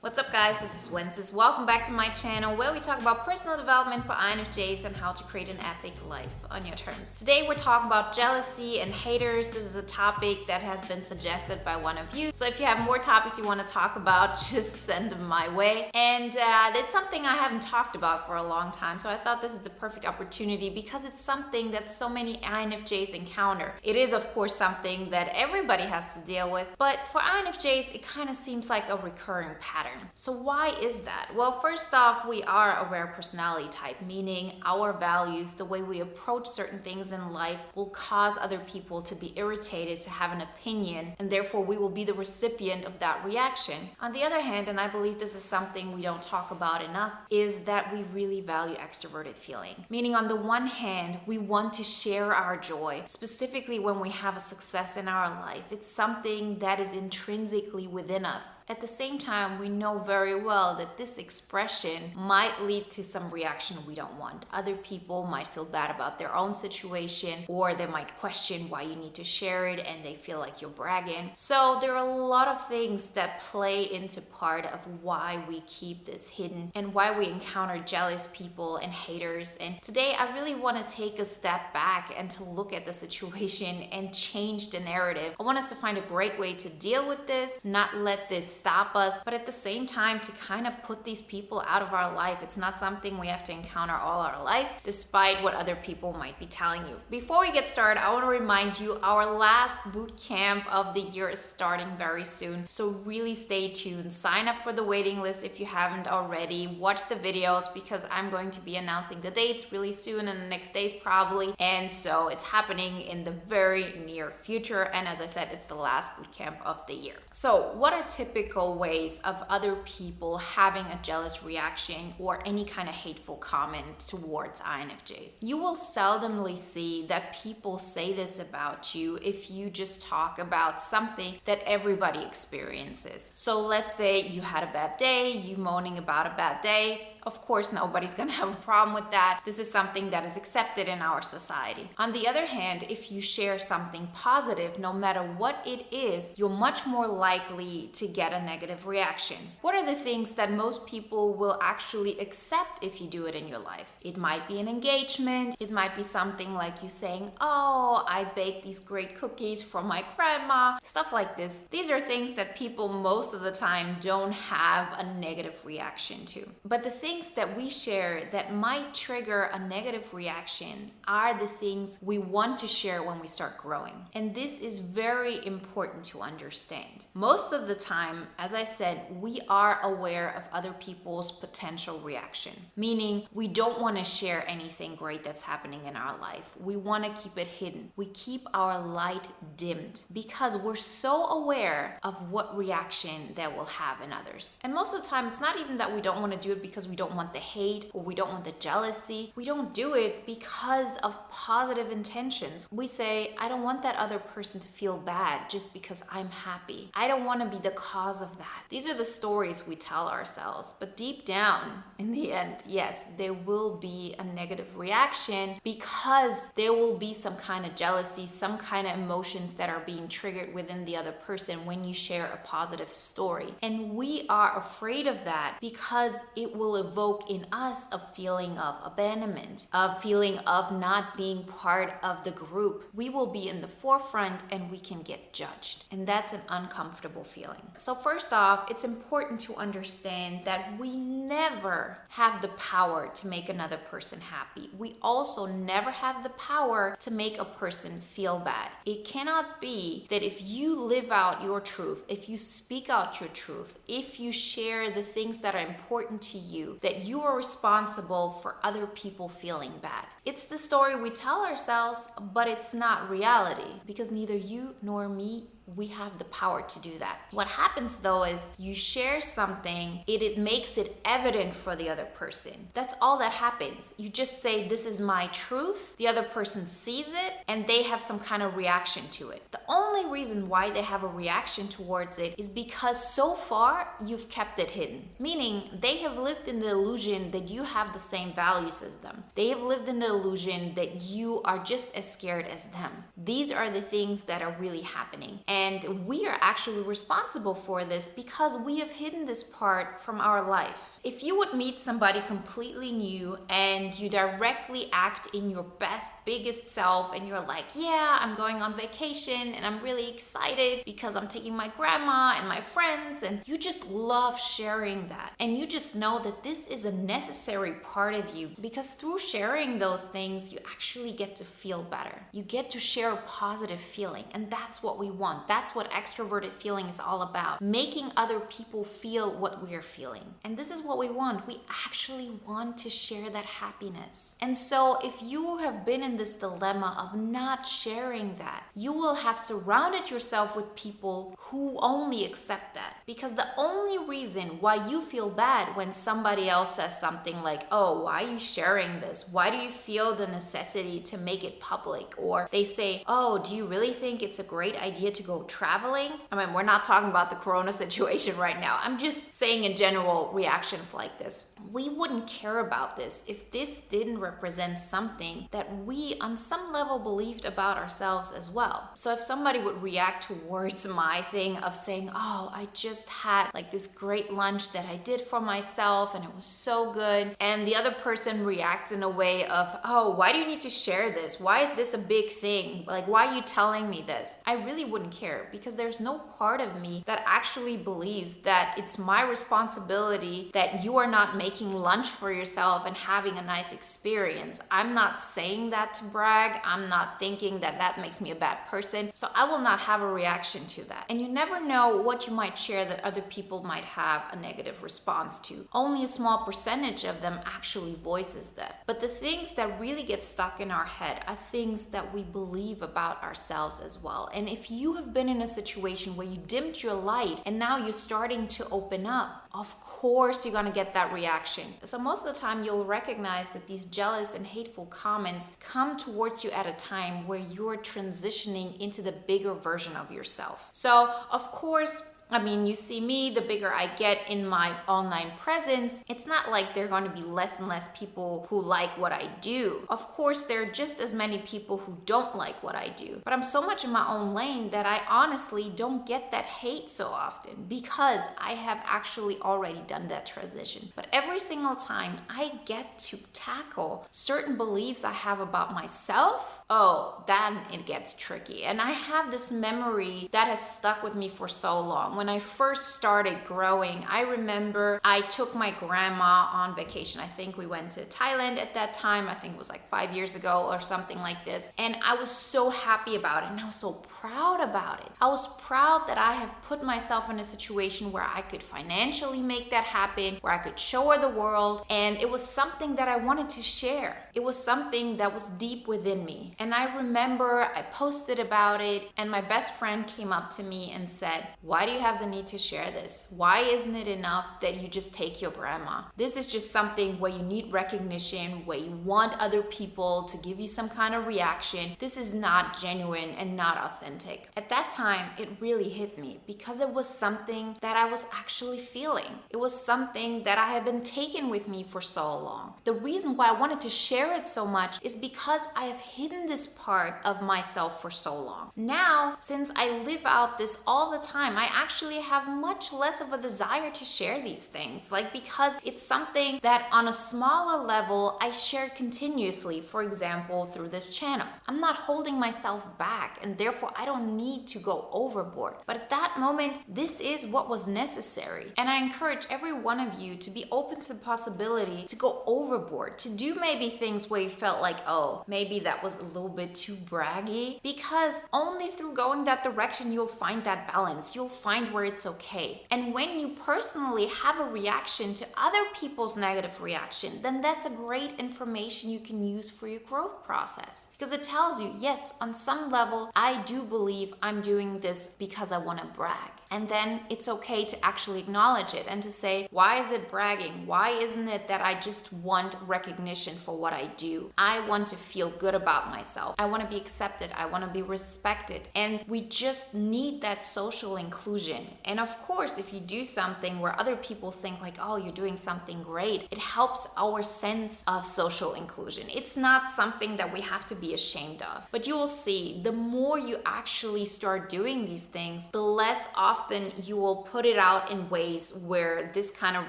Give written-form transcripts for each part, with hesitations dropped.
What's up guys, this is Wenzes. Welcome back to my channel where we talk about personal development for INFJs and how to create an epic life on your terms. Today we're talking about jealousy and haters. This is a topic that has been suggested by one of you. So if you have more topics you want to talk about, just send them my way. And it's something I haven't talked about for a long time. So I thought this is the perfect opportunity because it's something that so many INFJs encounter. It is of course something that everybody has to deal with, but for INFJs it kind of seems like a recurring pattern. So why is that? Well, first off, we are a rare personality type, meaning our values, the way we approach certain things in life will cause other people to be irritated, to have an opinion, and therefore we will be the recipient of that reaction. On the other hand, and I believe this is something we don't talk about enough, is that we really value extroverted feeling. Meaning on the one hand, we want to share our joy, specifically when we have a success in our life. It's something that is intrinsically within us. At the same time, we know very well that this expression might lead to some reaction we don't want. Other people might feel bad about their own situation, or they might question why you need to share it and they feel like you're bragging. So there are a lot of things that play into part of why we keep this hidden and why we encounter jealous people and haters. And today I really want to take a step back and to look at the situation and change the narrative. I want us to find a great way to deal with this, not let this stop us, but at the same time to kind of put these people out of our life. It's not something we have to encounter all our life, despite what other people might be telling you. Before we get started, I want to remind you our last boot camp of the year is starting very soon. So really stay tuned. Sign up for the waiting list if you haven't already. Watch the videos because I'm going to be announcing the dates really soon in the next days probably. And so it's happening in the very near future. And as I said, it's the last boot camp of the year. So what are typical ways of other people having a jealous reaction or any kind of hateful comment towards INFJs? You will seldomly see that people say this about you if you just talk about something that everybody experiences. So let's say you had a bad day, you moaning about a bad day. Of course, nobody's gonna have a problem with that. This is something that is accepted in our society. On the other hand, if you share something positive, no matter what it is, you're much more likely to get a negative reaction. What are the things that most people will actually accept if you do it in your life? It might be an engagement. It might be something like you saying, oh, I baked these great cookies for my grandma, stuff like this. These are things that people most of the time don't have a negative reaction to. But the things that we share that might trigger a negative reaction are the things we want to share when we start growing. And this is very important to understand. Most of the time, as I said, we are aware of other people's potential reaction, meaning we don't want to share anything great that's happening in our life. We want to keep it hidden. We keep our light dimmed because we're so aware of what reaction that will have in others. And most of the time, it's not even that we don't want to do it because we don't want the hate or we don't want the jealousy. We don't do it because of positive intentions. We say, I don't want that other person to feel bad just because I'm happy. I don't want to be the cause of that. These are the stories we tell ourselves. But deep down, in the end, yes, there will be a negative reaction because there will be some kind of jealousy, some kind of emotions that are being triggered within the other person when you share a positive story. And we are afraid of that because it will evoke in us a feeling of abandonment, a feeling of not being part of the group. We will be in the forefront and we can get judged. And that's an uncomfortable feeling. So first off, it's important to understand that we never have the power to make another person happy. We also never have the power to make a person feel bad. It cannot be that if you live out your truth, if you speak out your truth, if you share the things that are important to you, that you are responsible for other people feeling bad. It's the story we tell ourselves, but it's not reality because neither you nor me we have the power to do that. What happens though is you share something, it makes it evident for the other person. That's all that happens. You just say, this is my truth. The other person sees it and they have some kind of reaction to it. The only reason why they have a reaction towards it is because so far you've kept it hidden. Meaning they have lived in the illusion that you have the same values as them. They have lived in the illusion that you are just as scared as them. These are the things that are really happening. And And we are actually responsible for this because we have hidden this part from our life. If you would meet somebody completely new and you directly act in your best, biggest self and you're like, yeah, I'm going on vacation and I'm really excited because I'm taking my grandma and my friends, and you just love sharing that. And you just know that this is a necessary part of you because through sharing those things, you actually get to feel better. You get to share a positive feeling, and that's what we want. That's what extroverted feeling is all about, making other people feel what we're feeling. And this is what we want. We actually want to share that happiness. And so if you have been in this dilemma of not sharing that, you will have surrounded yourself with people who only accept that. Because the only reason why you feel bad when somebody else says something like, oh, why are you sharing this? Why do you feel the necessity to make it public? Or they say, oh, do you really think it's a great idea to go traveling? I mean, we're not talking about the corona situation right now. I'm just saying in general reactions like this. We wouldn't care about this if this didn't represent something that we on some level believed about ourselves as well. So if somebody would react towards my thing of saying, oh, I just had like this great lunch that I did for myself and it was so good, and the other person reacts in a way of, oh, why do you need to share this? Why is this a big thing? Like, why are you telling me this? I really wouldn't care because there's no part of me that actually believes that it's my responsibility that you are not making lunch for yourself and having a nice experience. I'm not saying that to brag. I'm not thinking that that makes me a bad person. So I will not have a reaction to that. And you never know what you might share that other people might have a negative response to. Only a small percentage of them actually voices that. But the things that really get stuck in our head are things that we believe about ourselves as well. And if you have been in a situation where you dimmed your light and now you're starting to open up, of course you're gonna get that reaction. So most of the time you'll recognize that these jealous and hateful comments come towards you at a time where you're transitioning into the bigger version of yourself. So of course, I mean, you see me, the bigger I get in my online presence, it's not like there are going to be less and less people who like what I do. Of course, there are just as many people who don't like what I do. But I'm so much in my own lane that I honestly don't get that hate so often because I have actually already done that transition. But every single time I get to tackle certain beliefs I have about myself, oh, then it gets tricky. And I have this memory that has stuck with me for so long. When I first started growing, I remember I took my grandma on vacation. I think we went to Thailand at that time. I think it was like 5 years ago or something like this. And I was so happy about it and I was so proud about it. I was proud that I have put myself in a situation where I could financially make that happen, where I could show her the world, and it was something that I wanted to share. It was something that was deep within me. And I remember I posted about it and my best friend came up to me and said, why do you have the need to share this? Why isn't it enough that you just take your grandma? This is just something where you need recognition, where you want other people to give you some kind of reaction. This is not genuine and not authentic. At that time, it really hit me because it was something that I was actually feeling. It was something that I had been taking with me for so long. The reason why I wanted to share it so much is because I have hidden this part of myself for so long. Now, since I live out this all the time, I actually have much less of a desire to share these things. Like, because it's something that on a smaller level, I share continuously, for example, through this channel. I'm not holding myself back and therefore I don't need to go overboard. But at that moment, this is what was necessary. And I encourage every one of you to be open to the possibility to go overboard, to do maybe things where you felt like, oh, maybe that was a little bit too braggy, because only through going that direction, you'll find that balance. You'll find where it's okay. And when you personally have a reaction to other people's negative reaction, then that's a great information you can use for your growth process. Because it tells you, yes, on some level, I do believe I'm doing this because I want to brag. And then it's okay to actually acknowledge it and to say, why is it bragging? Why isn't it that I just want recognition for what I do? I want to feel good about myself. I want to be accepted. I want to be respected. And we just need that social inclusion. And of course, if you do something where other people think like, oh, you're doing something great, it helps our sense of social inclusion. It's not something that we have to be ashamed of. But you will see, the more you actually start doing these things, the less often you will put it out in ways where this kind of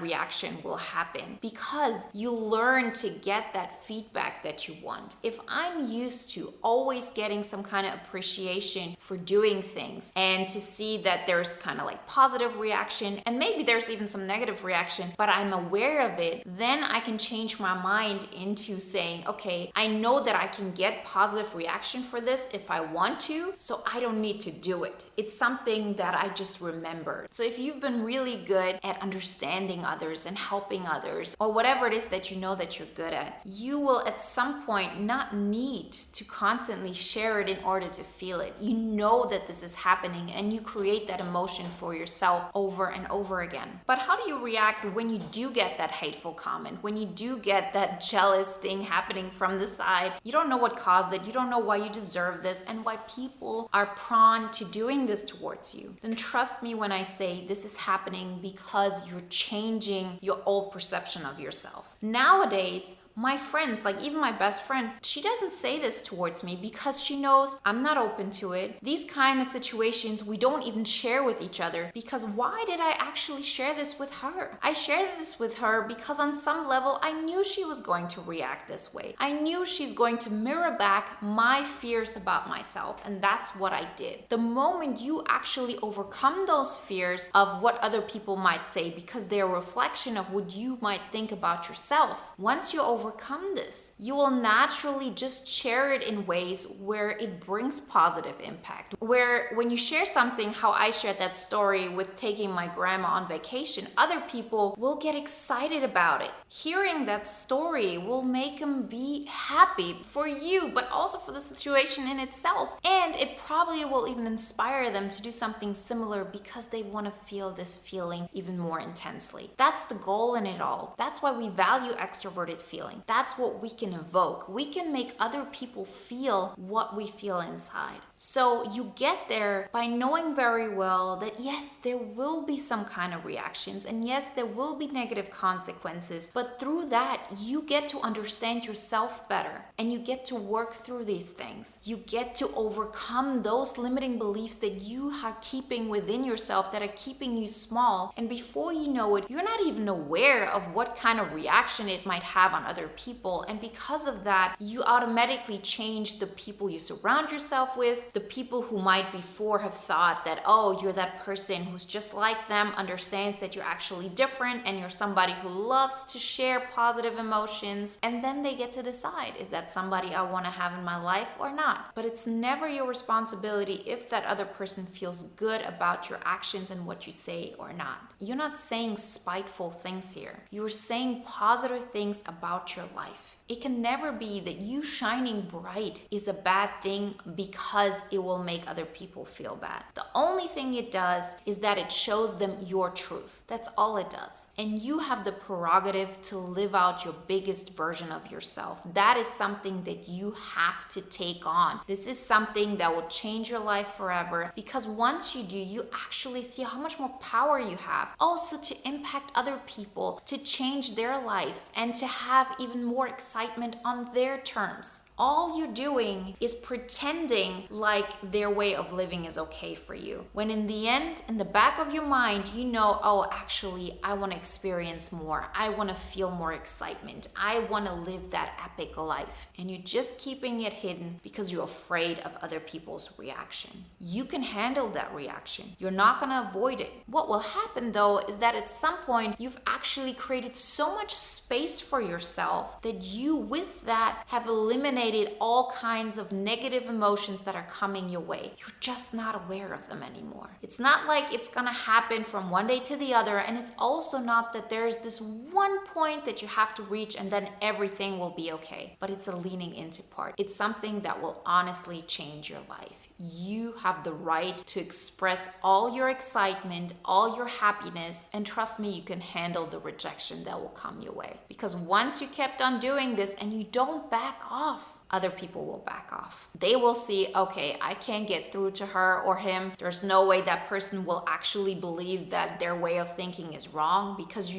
reaction will happen, because you learn to get that feedback that you want. If I'm used to always getting some kind of appreciation for doing things and to see that there's kind of like positive reaction and maybe there's even some negative reaction, but I'm aware of it, then I can change my mind into saying, okay, I know that I can get positive reaction for this if I want to, so I don't need to do it. It's something that I just remembered. So if you've been really good at understanding others and helping others, or whatever it is that you know that you're good at, you will at some point not need to constantly share it in order to feel it. You know that this is happening and you create that emotion for yourself over and over again. But how do you react when you do get that hateful comment, when you do get that jealous thing happening from the side? You don't know what caused it, you don't know why you deserve this and why people are prone to doing this towards you. Then trust me when I say this is happening because you're changing your old perception of yourself. Nowadays, my friends, like even my best friend, she doesn't say this towards me because she knows I'm not open to it. These kind of situations we don't even share with each other, because why did I actually share this with her? I shared this with her because on some level I knew she was going to react this way. I knew she's going to mirror back my fears about myself, and that's what I did. The moment you actually overcome those fears of what other people might say because they're a reflection of what you might think about yourself, once you overcome this, you will naturally just share it in ways where it brings positive impact. Where when you share something, how I shared that story with taking my grandma on vacation, other people will get excited about it. Hearing that story will make them be happy for you, but also for the situation in itself. And it probably will even inspire them to do something similar because they want to feel this feeling even more intensely. That's the goal in it all. That's why we value extroverted feeling. That's what we can evoke. We can make other people feel what we feel inside. So you get there by knowing very well that yes, there will be some kind of reactions, and yes, there will be negative consequences, but through that, you get to understand yourself better and you get to work through these things. You get to overcome those limiting beliefs that you are keeping within yourself that are keeping you small, and before you know it, you're not even aware of what kind of reaction it might have on other people, and because of that, you automatically change the people you surround yourself with. The people who might before have thought that, oh, you're that person who's just like them, understands that you're actually different and you're somebody who loves to share positive emotions, and then they get to decide, is that somebody I want to have in my life or not? But it's never your responsibility if that other person feels good about your actions and what you say or not. You're not saying spiteful things here. You're saying positive things about your life. It can never be that you shining bright is a bad thing because it will make other people feel bad. The only thing it does is that it shows them your truth. That's all it does. And you have the prerogative to live out your biggest version of yourself. That is something that you have to take on. This is something that will change your life forever, because once you do, you actually see how much more power you have. Also to impact other people, to change their lives, and to have even more excitement on their terms. All you're doing is pretending like their way of living is okay for you, when in the end, in the back of your mind, you know, oh, actually, I want to experience more. I want to feel more excitement. I want to live that epic life. And you're just keeping it hidden because you're afraid of other people's reaction. You can handle that reaction. You're not going to avoid it. What will happen though is that at some point, you've actually created so much space for yourself that you, with that, have eliminated all kinds of negative emotions that are coming your way. You're just not aware of them anymore. It's not like it's gonna happen from one day to the other, and it's also not that there's this one point that you have to reach and then everything will be okay. But it's a leaning into part. It's something that will honestly change your life. You have the right to express all your excitement, all your happiness, and trust me, you can handle the rejection that will come your way. Because once you kept on doing this and you don't back off, other people will back off. They will see, okay, I can't get through to her or him. There's no way that person will actually believe that their way of thinking is wrong, because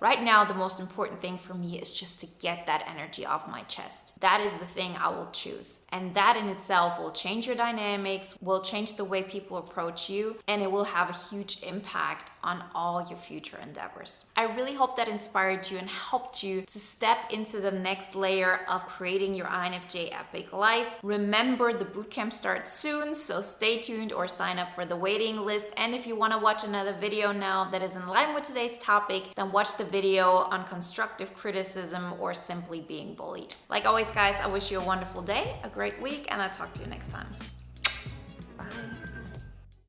right now the most important thing for me is just to get that energy off my chest. That is the thing I will choose. And that in itself will change your dynamics, will change the way people approach you, and it will have a huge impact on all your future endeavors. I really hope that inspired you and helped you to step into the next layer of creating your INFJ epic life. Remember, the bootcamp starts soon, so stay tuned or sign up for the waiting list. And if you want to watch another video now that is in line with today's topic, then watch the video on constructive criticism or simply being bullied. Like always, guys, I wish you a wonderful day, a great week, and I'll talk to you next time. Bye.